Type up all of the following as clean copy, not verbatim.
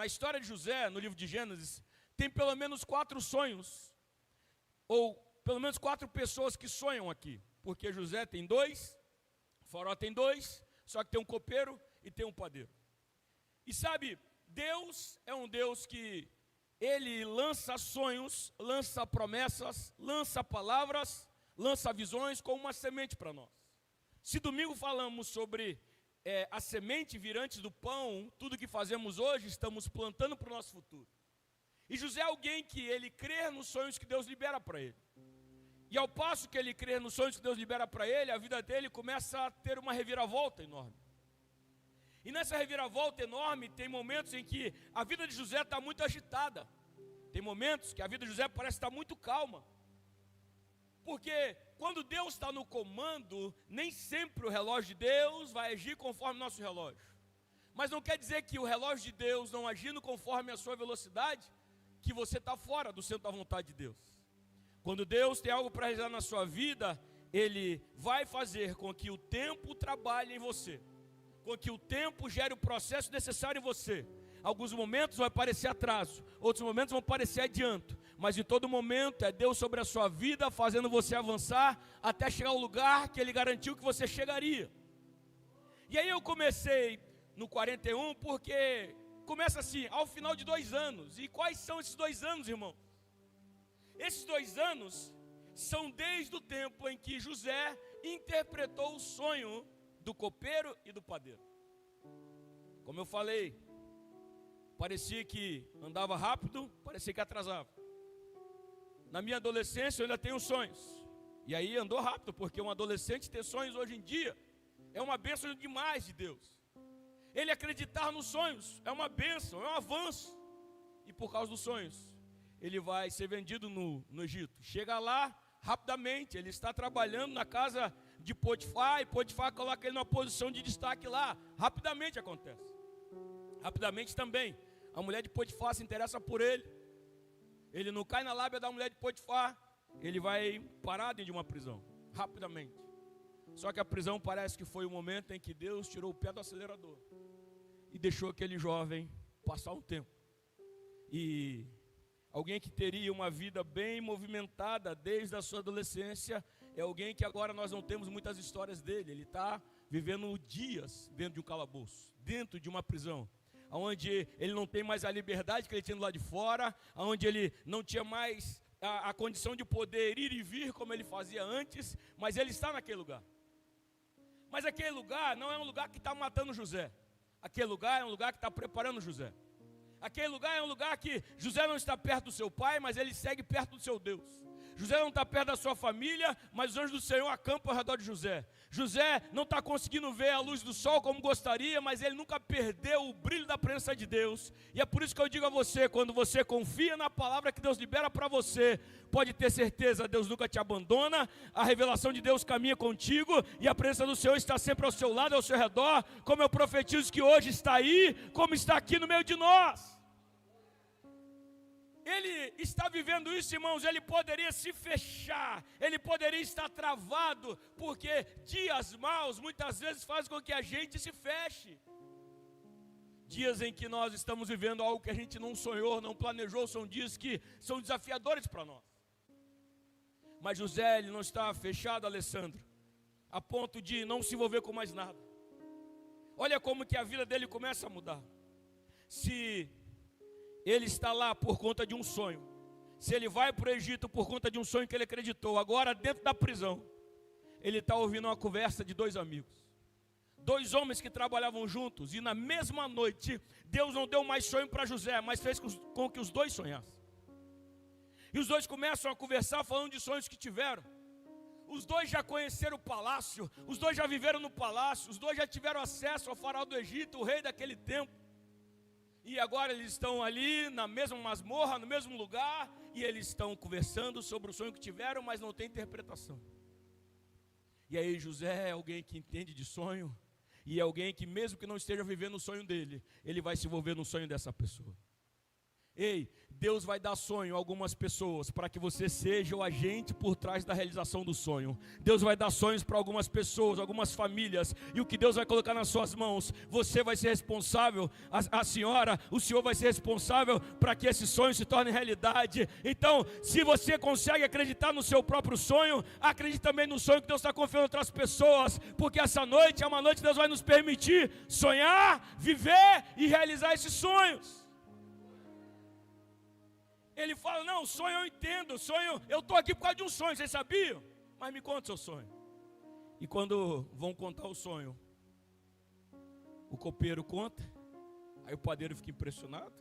Na história de José, no livro de Gênesis, tem pelo menos 4 sonhos, ou pelo menos 4 pessoas que sonham aqui, porque José tem 2, Faraó tem 2, só que tem um copeiro e tem um padeiro. E sabe, Deus é um Deus que Ele lança sonhos, lança promessas, lança palavras, lança visões como uma semente para nós. Se domingo falamos sobre a semente vir antes do pão, tudo que fazemos hoje, estamos plantando para o nosso futuro. E José é alguém que ele crê nos sonhos que Deus libera para ele. E ao passo que ele crê nos sonhos que Deus libera para ele, a vida dele começa a ter uma reviravolta enorme. E nessa reviravolta enorme, tem momentos em que a vida de José está muito agitada. Tem momentos que a vida de José parece estar muito calma. Porque quando Deus está no comando, nem sempre o relógio de Deus vai agir conforme o nosso relógio. Mas não quer dizer que o relógio de Deus não agindo conforme a sua velocidade, que você está fora do centro da vontade de Deus. Quando Deus tem algo para realizar na sua vida, Ele vai fazer com que o tempo trabalhe em você, com que o tempo gere o processo necessário em você. Alguns momentos vai parecer atraso, outros momentos vão parecer adianto, mas em todo momento é Deus sobre a sua vida, fazendo você avançar até chegar ao lugar que Ele garantiu que você chegaria. E aí eu comecei no 41 porque começa assim, ao final de 2 anos. E quais são esses 2 anos, irmão? Esses 2 anos são desde o tempo em que José interpretou o sonho do copeiro e do padeiro. Como eu falei, parecia que andava rápido, parecia que atrasava. Na minha adolescência eu ainda tenho sonhos. E aí andou rápido, porque um adolescente ter sonhos hoje em dia é uma bênção demais de Deus. Ele acreditar nos sonhos é uma bênção, é um avanço. E por causa dos sonhos, ele vai ser vendido no Egito. Chega lá rapidamente, ele está trabalhando na casa de Potifar, e Potifar coloca ele numa posição de destaque lá. Rapidamente acontece. Rapidamente também, a mulher de Potifar se interessa por ele. Ele não cai na lábia da mulher de Potifar, ele vai parar dentro de uma prisão, rapidamente. Só que a prisão parece que foi o momento em que Deus tirou o pé do acelerador e deixou aquele jovem passar um tempo. E alguém que teria uma vida bem movimentada desde a sua adolescência é alguém que agora nós não temos muitas histórias dele. Ele está vivendo dias dentro de um calabouço, dentro de uma prisão, onde ele não tem mais a liberdade que ele tinha do lado de fora, onde ele não tinha mais a condição de poder ir e vir como ele fazia antes, mas ele está naquele lugar. Mas aquele lugar não é um lugar que está matando José. Aquele lugar é um lugar que está preparando José. Aquele lugar é um lugar que José não está perto do seu pai, mas ele segue perto do seu Deus. José não está perto da sua família, mas os anjos do Senhor acampam ao redor de José. José não está conseguindo ver a luz do sol como gostaria, mas ele nunca perdeu o brilho da presença de Deus. E é por isso que eu digo a você, quando você confia na palavra que Deus libera para você, pode ter certeza, Deus nunca te abandona, a revelação de Deus caminha contigo, e a presença do Senhor está sempre ao seu lado, ao seu redor, como eu profetizo que hoje está aí, como está aqui no meio de nós. Ele está vivendo isso, irmãos. Ele poderia se fechar, ele poderia estar travado, porque dias maus muitas vezes fazem com que a gente se feche. Dias em que nós estamos vivendo algo que a gente não sonhou, não planejou, são dias que são desafiadores para nós. Mas José, ele não está fechado, Alessandro, a ponto de não se envolver com mais nada. Olha como que a vida dele começa a mudar. Se ele está lá por conta de um sonho, se ele vai para o Egito por conta de um sonho que ele acreditou, agora dentro da prisão, ele está ouvindo uma conversa de 2 amigos, 2 homens que trabalhavam juntos, e na mesma noite, Deus não deu mais sonho para José, mas fez com que os 2 sonhassem. E os 2 começam a conversar falando de sonhos que tiveram. Os 2 já conheceram o palácio, os 2 já viveram no palácio, os 2 já tiveram acesso ao faraó do Egito, o rei daquele tempo. E agora eles estão ali na mesma masmorra, no mesmo lugar, e eles estão conversando sobre o sonho que tiveram, mas não tem interpretação. E aí José é alguém que entende de sonho, e é alguém que mesmo que não esteja vivendo o sonho dele, ele vai se envolver no sonho dessa pessoa. Ei, Deus vai dar sonho a algumas pessoas para que você seja o agente por trás da realização do sonho. Deus vai dar sonhos para algumas pessoas, algumas famílias, e o que Deus vai colocar nas suas mãos, você vai ser responsável, a senhora, o senhor vai ser responsável para que esse sonho se torne realidade. Então, se você consegue acreditar no seu próprio sonho, acredite também no sonho que Deus está confiando em outras pessoas, porque essa noite é uma noite que Deus vai nos permitir sonhar, viver e realizar esses sonhos. Ele fala, não, sonho eu entendo, sonho, eu estou aqui por causa de um sonho, vocês sabiam? Mas me conta o seu sonho. E quando vão contar o sonho, o copeiro conta, aí o padeiro fica impressionado,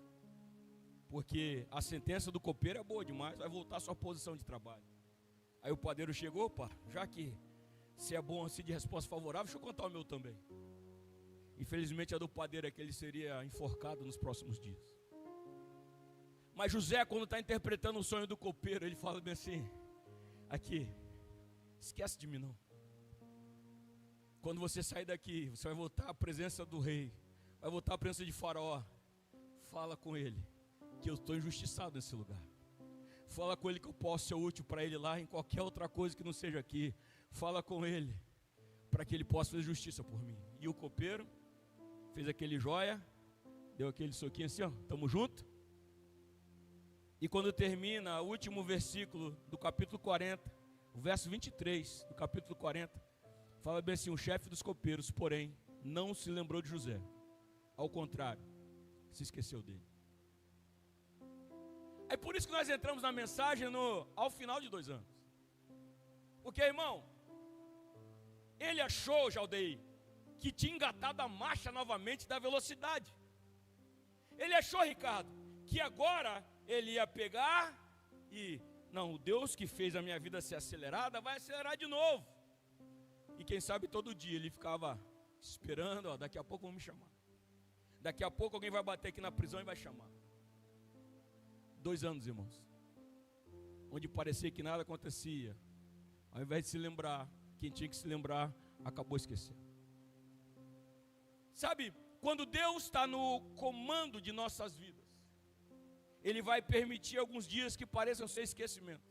porque a sentença do copeiro é boa demais, vai voltar à sua posição de trabalho. Aí o padeiro chegou, opa, já que se é bom assim de resposta favorável, deixa eu contar o meu também. Infelizmente a do padeiro é que ele seria enforcado nos próximos dias. Mas José, quando está interpretando o sonho do copeiro, ele fala bem assim, aqui, esquece de mim não. Quando você sair daqui, você vai voltar à presença do rei, vai voltar à presença de Faraó. Fala com ele, que eu estou injustiçado nesse lugar. Fala com ele que eu posso ser útil para ele lá em qualquer outra coisa que não seja aqui. Fala com ele, para que ele possa fazer justiça por mim. E o copeiro fez aquele joia, deu aquele soquinho assim, ó, tamo junto. E quando termina o último versículo do capítulo 40, o verso 23 do capítulo 40, fala bem assim, o chefe dos copeiros, porém, não se lembrou de José. Ao contrário, se esqueceu dele. É por isso que nós entramos na mensagem ao final de 2 anos. Porque, irmão, ele achou, Jaldei, que tinha engatado a marcha novamente da velocidade. Ele achou, Ricardo, que agora ele ia pegar e, não, o Deus que fez a minha vida ser acelerada, vai acelerar de novo. E quem sabe todo dia ele ficava esperando, ó, daqui a pouco vão me chamar. Daqui a pouco alguém vai bater aqui na prisão e vai chamar. 2 anos, irmãos, onde parecia que nada acontecia. Ao invés de se lembrar, quem tinha que se lembrar, acabou esquecendo. Sabe, quando Deus está no comando de nossas vidas, Ele vai permitir alguns dias que pareçam ser esquecimentos.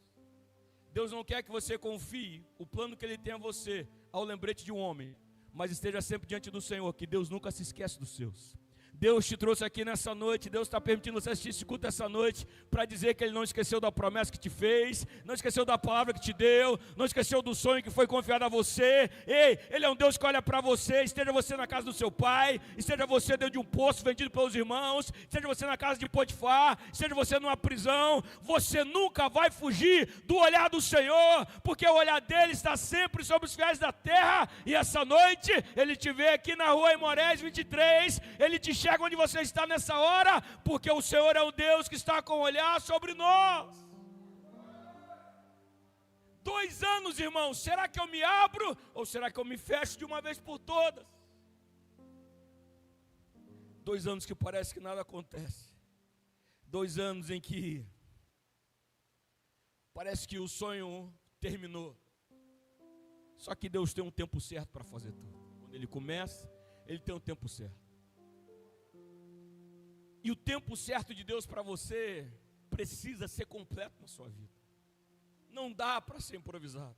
Deus não quer que você confie o plano que Ele tem a você ao lembrete de um homem, mas esteja sempre diante do Senhor, que Deus nunca se esquece dos seus. Deus te trouxe aqui nessa noite, Deus está permitindo você assistir esse culto essa noite, para dizer que Ele não esqueceu da promessa que te fez, não esqueceu da palavra que te deu, não esqueceu do sonho que foi confiado a você. Ei, Ele é um Deus que olha para você, esteja você na casa do seu pai, esteja você dentro de um poço vendido pelos irmãos, esteja você na casa de Potifar, esteja você numa prisão, você nunca vai fugir do olhar do Senhor, porque o olhar dele está sempre sobre os fiéis da terra. E essa noite, Ele te vê aqui na rua Imorés 23, Ele te chega onde você está nessa hora, porque o Senhor é o Deus que está com o olhar sobre nós. 2 anos, irmãos, será que eu me abro ou será que eu me fecho de uma vez por todas? 2 anos que parece que nada acontece. 2 anos em que parece que o sonho terminou. Só que Deus tem um tempo certo para fazer tudo. Quando Ele começa, Ele tem um tempo certo. E o tempo certo de Deus para você precisa ser completo na sua vida. Não dá para ser improvisado.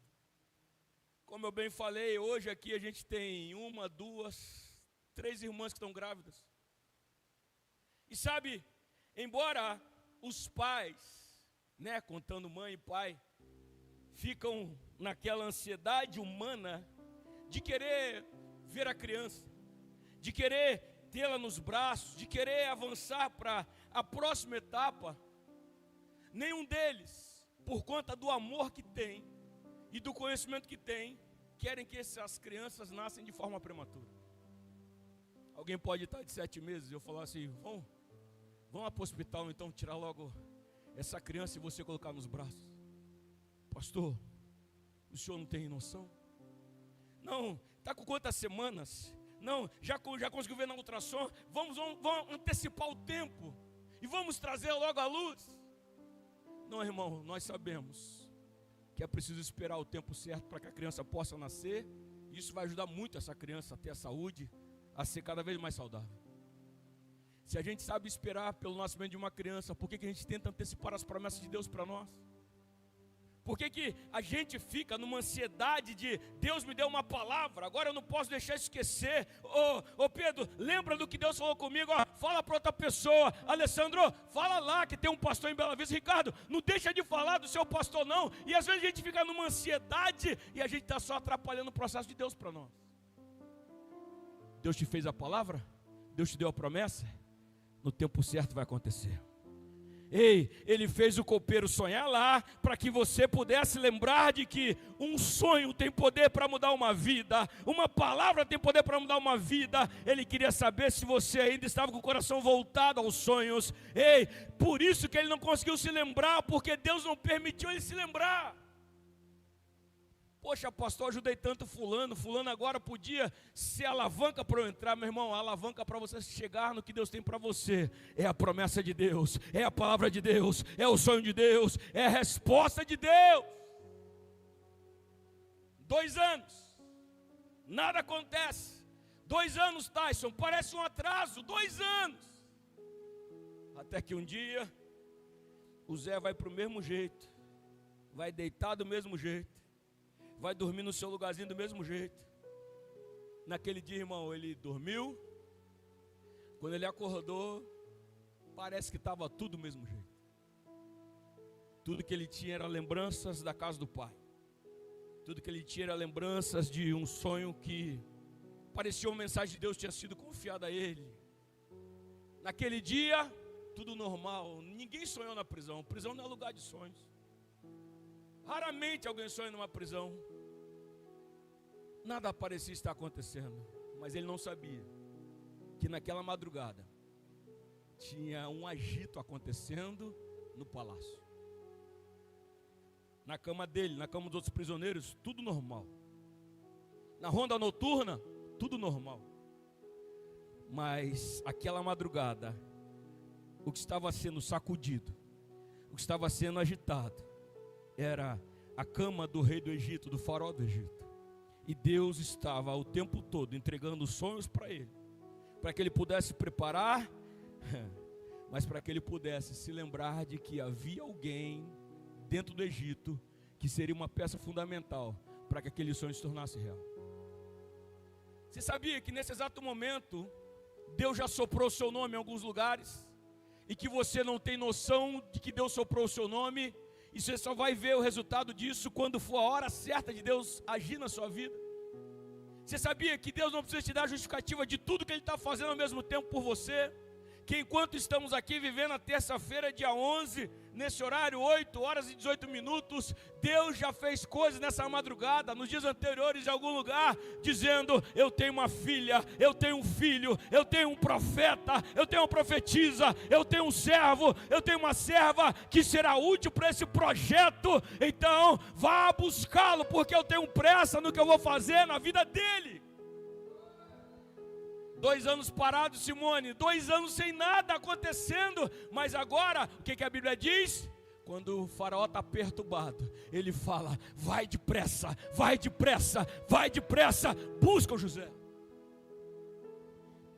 Como eu bem falei, hoje aqui a gente tem 1, 2, 3 irmãs que estão grávidas. E sabe, embora os pais, né, contando mãe e pai, ficam naquela ansiedade humana de querer ver a criança, de querer tê-la nos braços, de querer avançar para a próxima etapa, nenhum deles, por conta do amor que tem e do conhecimento que tem, querem que essas crianças nasçam de forma prematura. Alguém pode estar de 7 meses e eu falar assim, vamos lá para o hospital então, tirar logo essa criança e você colocar nos braços. Pastor, o senhor não tem noção? Não, está com quantas semanas? Não, já conseguiu ver na ultrassom? Vamos antecipar o tempo e vamos trazer logo à luz. Não, irmão, nós sabemos que é preciso esperar o tempo certo para que a criança possa nascer. Isso vai ajudar muito essa criança a ter a saúde, a ser cada vez mais saudável. Se a gente sabe esperar pelo nascimento de uma criança, por que a gente tenta antecipar as promessas de Deus para nós? Por que a gente fica numa ansiedade de Deus me deu uma palavra, agora eu não posso deixar esquecer? Ô Pedro, lembra do que Deus falou comigo? Fala para outra pessoa. Alessandro, fala lá que tem um pastor em Bela Vista. Ricardo, não deixa de falar do seu pastor não. E às vezes a gente fica numa ansiedade e a gente está só atrapalhando o processo de Deus para nós. Deus te fez a palavra? Deus te deu a promessa? No tempo certo vai acontecer. Ei, Ele fez o copeiro sonhar lá, para que você pudesse lembrar de que um sonho tem poder para mudar uma vida, uma palavra tem poder para mudar uma vida. Ele queria saber se você ainda estava com o coração voltado aos sonhos. Ei, por isso que ele não conseguiu se lembrar, porque Deus não permitiu ele se lembrar. Poxa, pastor, ajudei tanto fulano agora podia ser alavanca para eu entrar. Meu irmão, a alavanca para você chegar no que Deus tem para você é a promessa de Deus, é a palavra de Deus, é o sonho de Deus, é a resposta de Deus. 2 anos, nada acontece. 2 anos, Tyson, parece um atraso. 2 anos, até que um dia o Zé vai para o mesmo jeito, vai deitar do mesmo jeito, vai dormir no seu lugarzinho do mesmo jeito. Naquele dia, irmão, ele dormiu. Quando ele acordou, parece que estava tudo do mesmo jeito. Tudo que ele tinha era lembranças da casa do pai. Tudo que ele tinha era lembranças de um sonho que parecia uma mensagem de Deus tinha sido confiada a ele. Naquele dia, tudo normal. Ninguém sonhou na prisão. Prisão não é lugar de sonhos. Raramente alguém sonha numa prisão. Nada parecia estar acontecendo, mas ele não sabia que naquela madrugada tinha um agito acontecendo no palácio. Na cama dele, na cama dos outros prisioneiros, tudo normal. Na ronda noturna, tudo normal. Mas aquela madrugada, o que estava sendo sacudido, o que estava sendo agitado, era a cama do rei do Egito, do faraó do Egito. E Deus estava o tempo todo entregando sonhos para ele, para que ele pudesse preparar, mas para que ele pudesse se lembrar de que havia alguém dentro do Egito que seria uma peça fundamental para que aquele sonho se tornasse real. Você sabia que nesse exato momento Deus já soprou o seu nome em alguns lugares, e que você não tem noção de que Deus soprou o seu nome? E você só vai ver o resultado disso quando for a hora certa de Deus agir na sua vida. Você sabia que Deus não precisa te dar justificativa de tudo que Ele está fazendo ao mesmo tempo por você? Que enquanto estamos aqui vivendo a terça-feira, dia 11, nesse horário, 8 horas e 18 minutos, Deus já fez coisas nessa madrugada, nos dias anteriores em algum lugar, dizendo: eu tenho uma filha, eu tenho um filho, eu tenho um profeta, eu tenho uma profetisa, eu tenho um servo, eu tenho uma serva que será útil para esse projeto. Então vá buscá-lo, porque eu tenho pressa no que eu vou fazer na vida dele. 2 anos parados, Simone, 2 anos sem nada acontecendo, mas agora, o que a Bíblia diz? Quando o faraó está perturbado, ele fala: vai depressa, vai depressa, vai depressa, busca o José.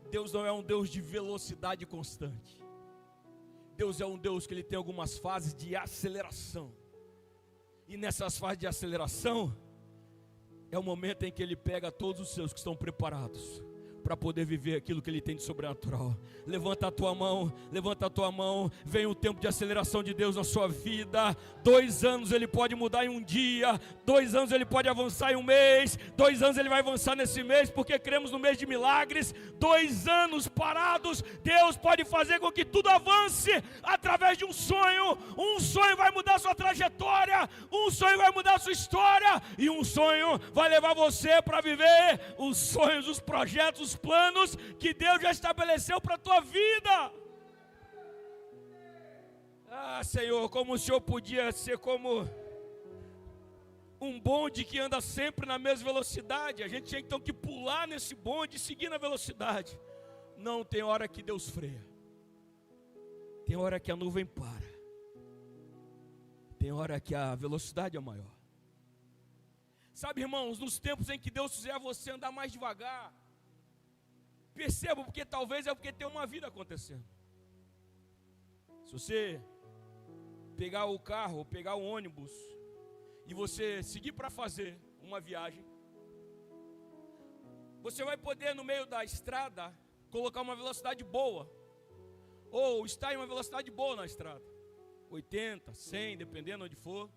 Deus não é um Deus de velocidade constante. Deus é um Deus que ele tem algumas fases de aceleração. E nessas fases de aceleração, é o momento em que ele pega todos os seus que estão preparados para poder viver aquilo que Ele tem de sobrenatural. Levanta a tua mão, levanta a tua mão. Vem o tempo de aceleração de Deus na sua vida. 2 anos Ele pode mudar em um dia, 2 anos Ele pode avançar em um mês, 2 anos Ele vai avançar nesse mês, porque cremos no mês de milagres. 2 anos parados, Deus pode fazer com que tudo avance através de um sonho. Um sonho vai mudar a sua trajetória, um sonho vai mudar a sua história, e um sonho vai levar você para viver os sonhos, os projetos, os planos que Deus já estabeleceu para a tua vida. Ah, Senhor, como o Senhor podia ser como um bonde que anda sempre na mesma velocidade. A gente tinha então que pular nesse bonde e seguir na velocidade. Não, tem hora que Deus freia, tem hora que a nuvem para, tem hora que a velocidade é maior. Sabe, irmãos, nos tempos em que Deus fizer você andar mais devagar, Perceba, porque talvez é porque tem uma vida acontecendo. Se você pegar o carro, ou pegar o ônibus, e você seguir para fazer uma viagem, você vai poder no meio da estrada colocar uma velocidade boa, ou estar em uma velocidade boa na estrada, 80, 100, dependendo onde for.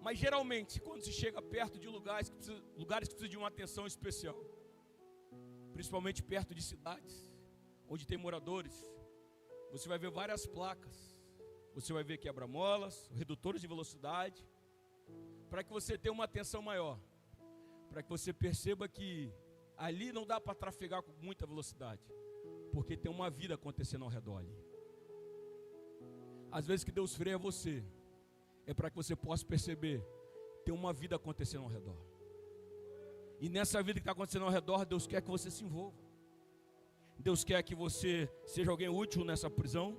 Mas geralmente, quando se chega perto de lugares que precisam de uma atenção especial, principalmente perto de cidades, onde tem moradores, você vai ver várias placas, você vai ver quebra-molas, redutores de velocidade, para que você tenha uma atenção maior, para que você perceba que ali não dá para trafegar com muita velocidade, porque tem uma vida acontecendo ao redor ali. Às vezes que Deus freia você, é para que você possa perceber, tem uma vida acontecendo ao redor. E nessa vida que está acontecendo ao redor, Deus quer que você se envolva. Deus quer que você seja alguém útil nessa prisão.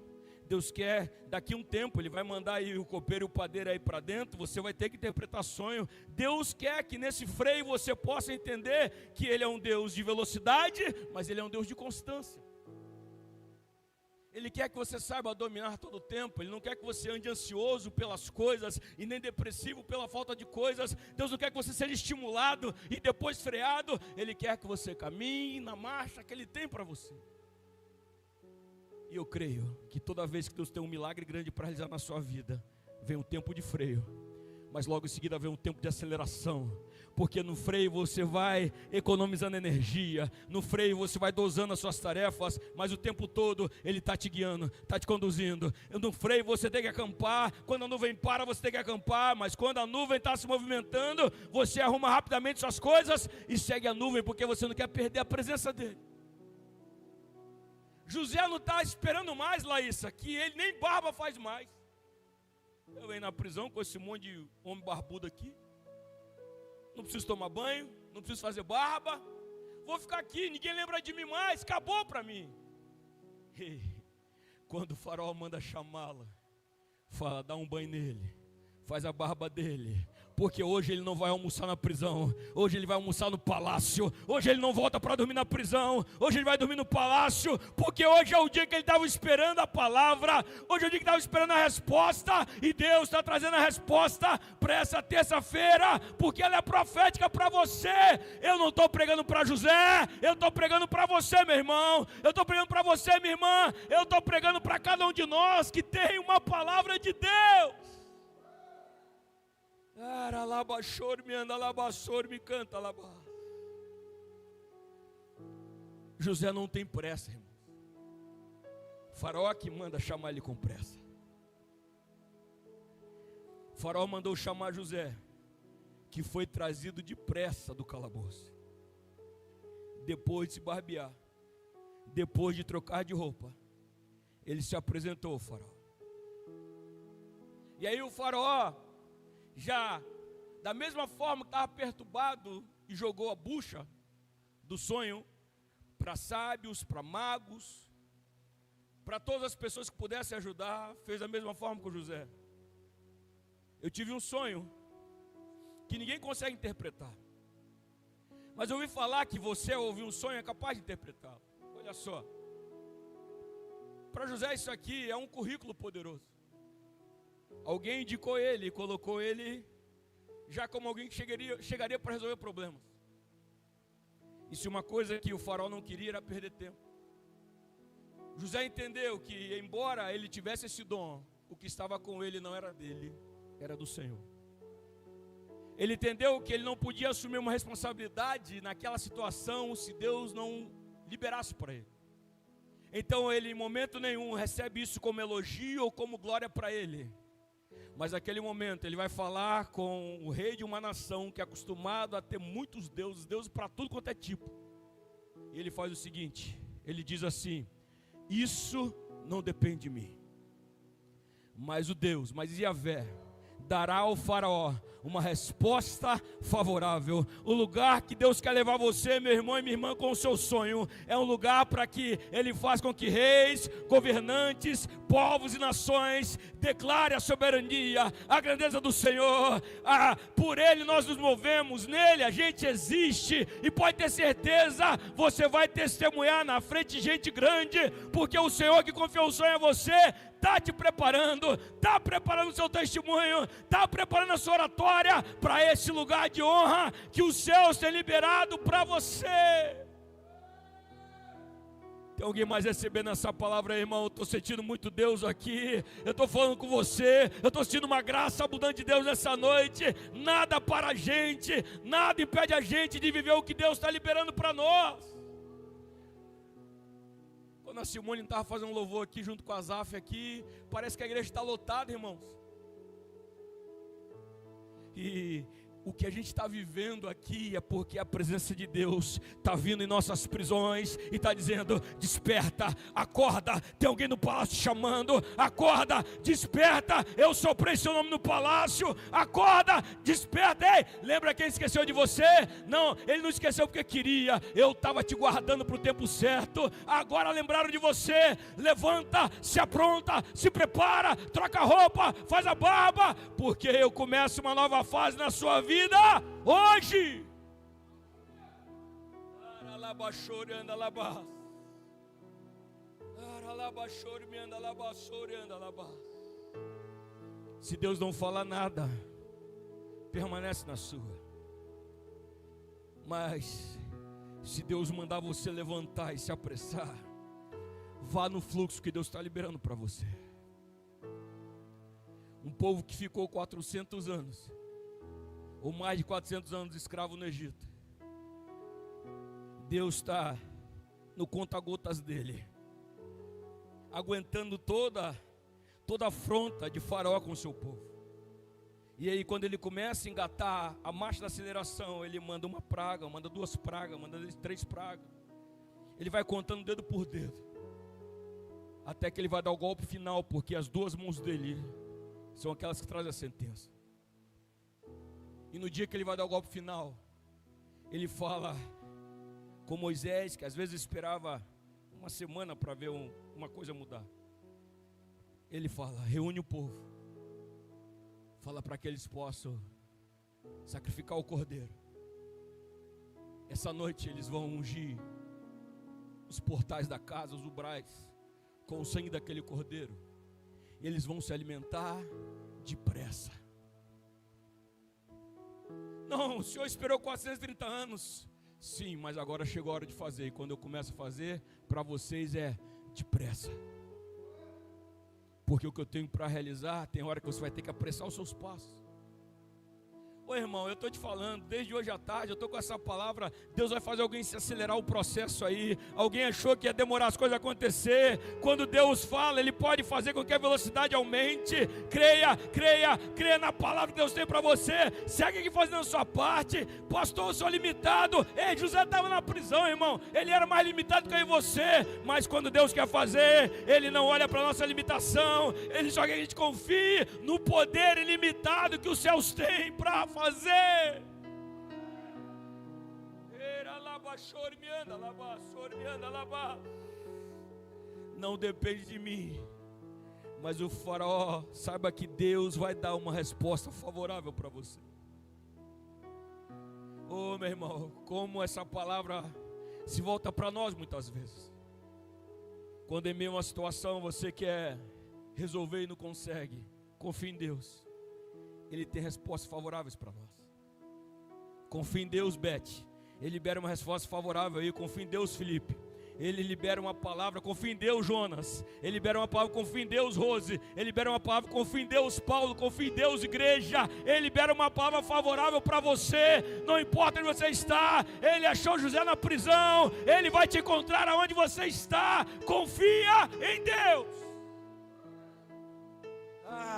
Deus quer, daqui a um tempo, Ele vai mandar aí o copeiro e o padeiro aí para dentro, você vai ter que interpretar sonho. Deus quer que nesse freio você possa entender que Ele é um Deus de velocidade, mas Ele é um Deus de constância. Ele quer que você saiba dominar todo o tempo. Ele não quer que você ande ansioso pelas coisas e nem depressivo pela falta de coisas. Deus não quer que você seja estimulado e depois freado. Ele quer que você caminhe na marcha que Ele tem para você. E eu creio que toda vez que Deus tem um milagre grande para realizar na sua vida, vem um tempo de freio, mas logo em seguida vem um tempo de aceleração. Porque no freio você vai economizando energia, no freio você vai dosando as suas tarefas, mas o tempo todo Ele está te guiando, está te conduzindo. No freio você tem que acampar, quando a nuvem para você tem que acampar, mas quando a nuvem está se movimentando, você arruma rapidamente suas coisas e segue a nuvem, porque você não quer perder a presença dEle. José não está esperando mais, Laísa, que ele nem barba faz mais. Eu venho na prisão com esse monte de homem barbudo aqui, não preciso tomar banho, não preciso fazer barba, vou ficar aqui, ninguém lembra de mim mais, acabou para mim. E quando o faraó manda chamá-la, fala, dá um banho nele, faz a barba dele, porque hoje ele não vai almoçar na prisão, hoje ele vai almoçar no palácio, hoje ele não volta para dormir na prisão, hoje ele vai dormir no palácio, porque hoje é o dia que ele estava esperando a palavra, hoje é o dia que ele estava esperando a resposta, e Deus está trazendo a resposta para essa terça-feira, porque ela é profética para você. Eu não estou pregando para José, eu estou pregando para você, meu irmão, eu estou pregando para você, minha irmã, eu estou pregando para cada um de nós que tem uma palavra de Deus. Me canta alabá. José não tem pressa, irmão. O faraó que manda chamar ele com pressa. O faraó mandou chamar José, que foi trazido depressa do calabouço. Depois de se barbear, depois de trocar de roupa, ele se apresentou ao faraó. E aí o faraó, já da mesma forma que estava perturbado e jogou a bucha do sonho para sábios, para magos, para todas as pessoas que pudessem ajudar, fez da mesma forma com José. Eu tive um sonho que ninguém consegue interpretar, mas eu ouvi falar que você ao ouvir um sonho é capaz de interpretá-lo. Olha só, para José isso aqui é um currículo poderoso. Alguém indicou ele e colocou ele já como alguém que chegaria para resolver problemas. E se uma coisa que o faraó não queria era perder tempo. José entendeu que, embora ele tivesse esse dom, o que estava com ele não era dele, era do Senhor. Ele entendeu que ele não podia assumir uma responsabilidade naquela situação se Deus não liberasse para ele. Então ele em momento nenhum recebe isso como elogio ou como glória para ele. Mas naquele momento ele vai falar com o rei de uma nação que é acostumado a ter muitos deuses, deuses para tudo quanto é tipo. E ele faz o seguinte, ele diz assim, isso não depende de mim, mas Yahvé dará ao faraó uma resposta favorável. O lugar que Deus quer levar você, meu irmão e minha irmã, com o seu sonho, é um lugar para que Ele faça com que reis, governantes, povos e nações declarem a soberania, a grandeza do Senhor. Por Ele nós nos movemos, nele a gente existe, e pode ter certeza, você vai testemunhar na frente de gente grande, porque o Senhor que confiou o sonho a você está te preparando, está preparando o seu testemunho, está preparando a sua oratória para esse lugar de honra que os céus têm liberado para você. Tem alguém mais recebendo essa palavra aí, irmão? Eu estou sentindo muito Deus aqui, eu estou falando com você, eu estou sentindo uma graça abundante de Deus nessa noite. Nada para a gente, nada impede a gente de viver o que Deus está liberando para nós. Quando a Simone estava fazendo um louvor aqui junto com a Zaf aqui, parece que a igreja está lotada, irmãos. E o que a gente está vivendo aqui é porque a presença de Deus está vindo em nossas prisões e está dizendo: desperta, acorda, tem alguém no palácio chamando, acorda, desperta, eu soprei seu nome no palácio, acorda, desperta. Ei, lembra quem esqueceu de você? Não, ele não esqueceu porque queria, eu estava te guardando para o tempo certo. Agora lembraram de você, levanta, se apronta, se prepara, troca a roupa, faz a barba, porque eu começo uma nova fase na sua vida hoje. Se Deus não falar nada, permanece na sua. Mas se Deus mandar você levantar e se apressar, vá no fluxo que Deus está liberando para você. Um povo que ficou 400 anos ou mais de 400 anos escravo no Egito, Deus está no conta-gotas dele, aguentando toda a afronta de Faraó com o seu povo. E aí quando ele começa a engatar a marcha da aceleração, ele manda uma praga, manda 2 pragas, manda 3 pragas. Ele vai contando dedo por dedo, até que ele vai dar o golpe final, porque as 2 mãos dele são aquelas que trazem a sentença. E no dia que ele vai dar o golpe final, ele fala com Moisés, que às vezes esperava uma semana para ver uma coisa mudar. Ele fala: reúne o povo, fala para que eles possam sacrificar o cordeiro. Essa noite eles vão ungir os portais da casa, os umbrais, com o sangue daquele cordeiro. E eles vão se alimentar depressa. Não, o Senhor esperou 430 anos. Sim, mas agora chegou a hora de fazer. E quando eu começo a fazer, para vocês é depressa. Porque o que eu tenho para realizar, tem hora que você vai ter que apressar os seus passos. Ô irmão, eu estou te falando, desde hoje à tarde, eu estou com essa palavra. Deus vai fazer alguém se acelerar o processo aí. Alguém achou que ia demorar as coisas a acontecer. Quando Deus fala, Ele pode fazer com que a velocidade aumente. Creia na palavra que Deus tem para você. Segue aqui fazendo a sua parte. Pastor, eu sou limitado. Ei, José estava na prisão, irmão. Ele era mais limitado que eu e você. Mas quando Deus quer fazer, Ele não olha para a nossa limitação. Ele só quer que a gente confie no poder ilimitado que os céus têm para fazer. Não depende de mim, mas o faraó, saiba que Deus vai dar uma resposta favorável para você. Oh meu irmão, como essa palavra se volta para nós muitas vezes. Quando em meio a uma situação você quer resolver e não consegue, confie em Deus. Ele tem respostas favoráveis para nós. Confia em Deus, Beth. Ele libera uma resposta favorável aí. Confia em Deus, Felipe. Ele libera uma palavra. Confia em Deus, Jonas. Ele libera uma palavra. Confia em Deus, Rose. Ele libera uma palavra. Confia em Deus, Paulo. Confia em Deus, igreja. Ele libera uma palavra favorável para você. Não importa onde você está. Ele achou José na prisão. Ele vai te encontrar aonde você está. Confia em Deus.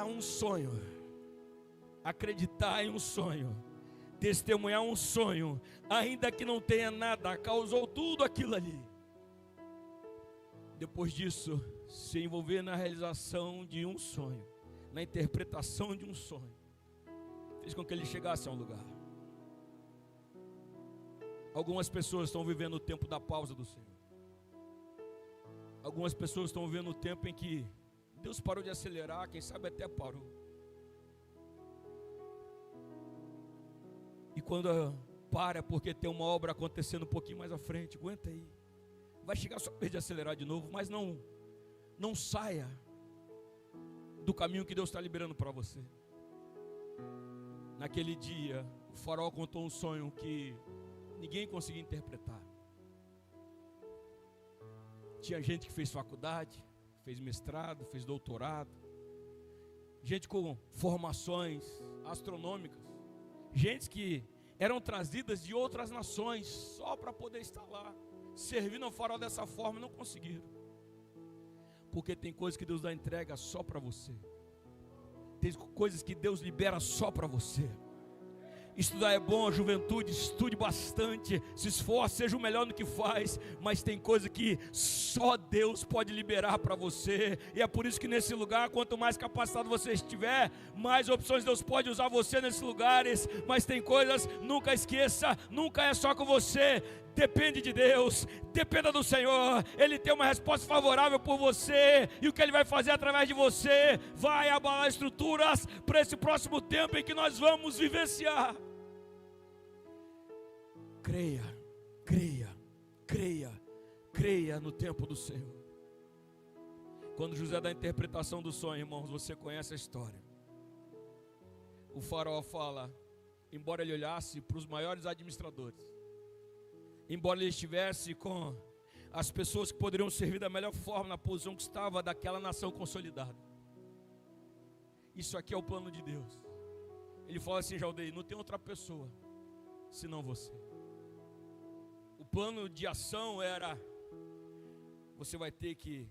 Um sonho. Acreditar em um sonho, testemunhar um sonho, ainda que não tenha nada, causou tudo aquilo ali. Depois disso, se envolver na realização de um sonho, na interpretação de um sonho, fez com que ele chegasse a um lugar. Algumas pessoas estão vivendo o tempo da pausa do Senhor. Algumas pessoas estão vivendo o tempo em que Deus parou de acelerar, quem sabe até parou. E quando para é porque tem uma obra acontecendo um pouquinho mais à frente. Aguenta aí. Vai chegar a sua vez de acelerar de novo, mas não saia do caminho que Deus está liberando para você. Naquele dia, o faraó contou um sonho que ninguém conseguia interpretar. Tinha gente que fez faculdade, fez mestrado, fez doutorado, gente com formações astronômicas, gente que eram trazidas de outras nações só para poder estar lá, servindo ao faraó dessa forma, não conseguiram. Porque tem coisas que Deus dá entrega só para você. Tem coisas que Deus libera só para você. Estudar é bom, a juventude, estude bastante, se esforce, seja o melhor no que faz, mas tem coisa que só Deus pode liberar para você, e é por isso que nesse lugar, quanto mais capacitado você estiver, mais opções Deus pode usar você nesses lugares. Mas tem coisas, nunca esqueça, nunca é só com você. Depende de Deus, dependa do Senhor. Ele tem uma resposta favorável por você, e o que Ele vai fazer através de você vai abalar estruturas para esse próximo tempo em que nós vamos vivenciar. Creia, creia, creia, creia no tempo do Senhor. Quando José dá a interpretação do sonho, irmãos, você conhece a história. O faraó fala, embora ele olhasse para os maiores administradores, embora ele estivesse com as pessoas que poderiam servir da melhor forma na posição que estava daquela nação consolidada, isso aqui é o plano de Deus. Ele fala assim, Jaldeir, não tem outra pessoa senão você. O plano de ação era, você vai ter que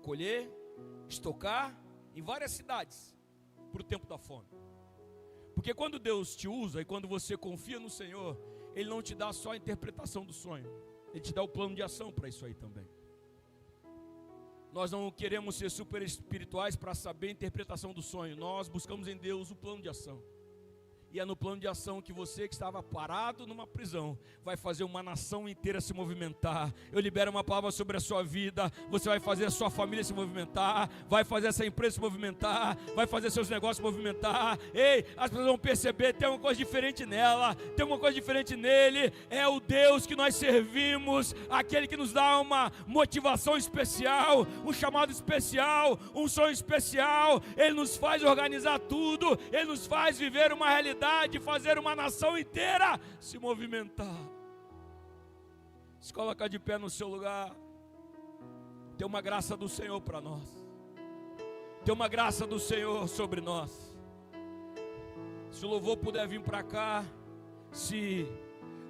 colher, estocar em várias cidades para o tempo da fome. Porque quando Deus te usa e quando você confia no Senhor, Ele não te dá só a interpretação do sonho, Ele te dá o plano de ação para isso aí também. Nós não queremos ser super espirituais para saber a interpretação do sonho. Nós buscamos em Deus o plano de ação. E é no plano de ação que você que estava parado numa prisão vai fazer uma nação inteira se movimentar. Eu libero uma palavra sobre a sua vida. Você vai fazer a sua família se movimentar, vai fazer essa empresa se movimentar, vai fazer seus negócios se movimentar. Ei, as pessoas vão perceber, tem uma coisa diferente nela, tem uma coisa diferente nele. É o Deus que nós servimos, aquele que nos dá uma motivação especial, um chamado especial, um sonho especial. Ele nos faz organizar tudo, Ele nos faz viver uma realidade, de fazer uma nação inteira se movimentar. Se coloca de pé no seu lugar. Tem uma graça do Senhor para nós. Tem uma graça do Senhor sobre nós. Se o louvor puder vir para cá, se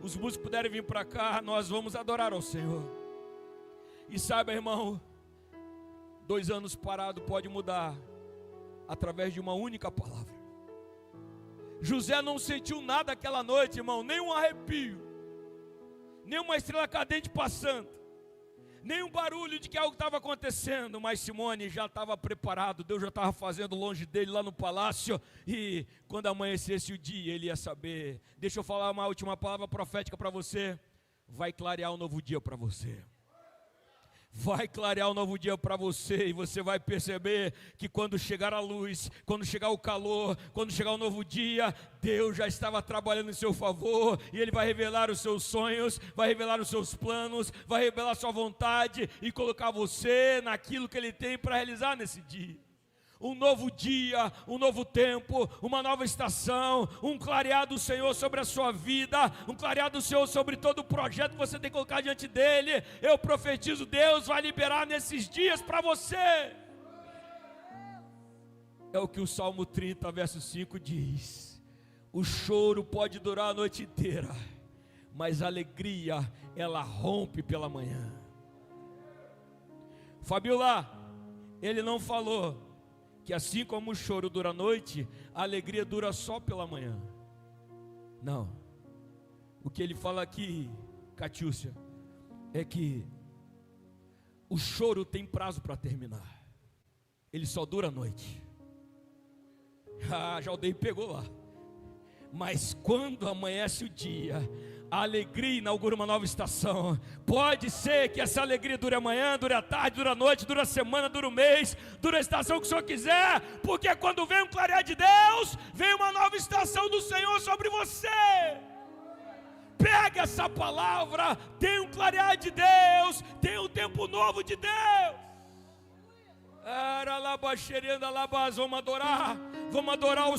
os músicos puderem vir para cá, nós vamos adorar ao Senhor. E saiba, irmão, 2 anos parado pode mudar através de uma única palavra. José não sentiu nada aquela noite, irmão, nem um arrepio, nem uma estrela cadente passando, nem um barulho de que algo estava acontecendo. Mas Simone já estava preparado, Deus já estava fazendo longe dele lá no palácio. E quando amanhecesse o dia, ele ia saber. Deixa eu falar uma última palavra profética para você. Vai clarear um novo dia para você. Vai clarear um novo dia para você, e você vai perceber que quando chegar a luz, quando chegar o calor, quando chegar o novo dia, Deus já estava trabalhando em seu favor, e Ele vai revelar os seus sonhos, vai revelar os seus planos, vai revelar a sua vontade e colocar você naquilo que Ele tem para realizar nesse dia. Um novo dia, um novo tempo, uma nova estação, um clarear do Senhor sobre a sua vida, um clarear do Senhor sobre todo o projeto que você tem que colocar diante dEle. Eu profetizo, Deus vai liberar nesses dias para você. É o que o Salmo 30, verso 5 diz. O choro pode durar a noite inteira, mas a alegria, ela rompe pela manhã. Fabiola, ele não falou que assim como o choro dura a noite, a alegria dura só pela manhã. Não. O que ele fala aqui, Catiúcia, é que o choro tem prazo para terminar. Ele só dura a noite. Ah, Jaldeir pegou lá. Mas quando amanhece o dia, a alegria inaugura uma nova estação. Pode ser que essa alegria dure amanhã, dure a tarde, dure a noite, dure a semana, dure o mês, dure a estação que o Senhor quiser, porque quando vem um clarear de Deus, vem uma nova estação do Senhor sobre você. Pega essa palavra, tem um clarear de Deus, tem um tempo novo de Deus. Vamos adorar o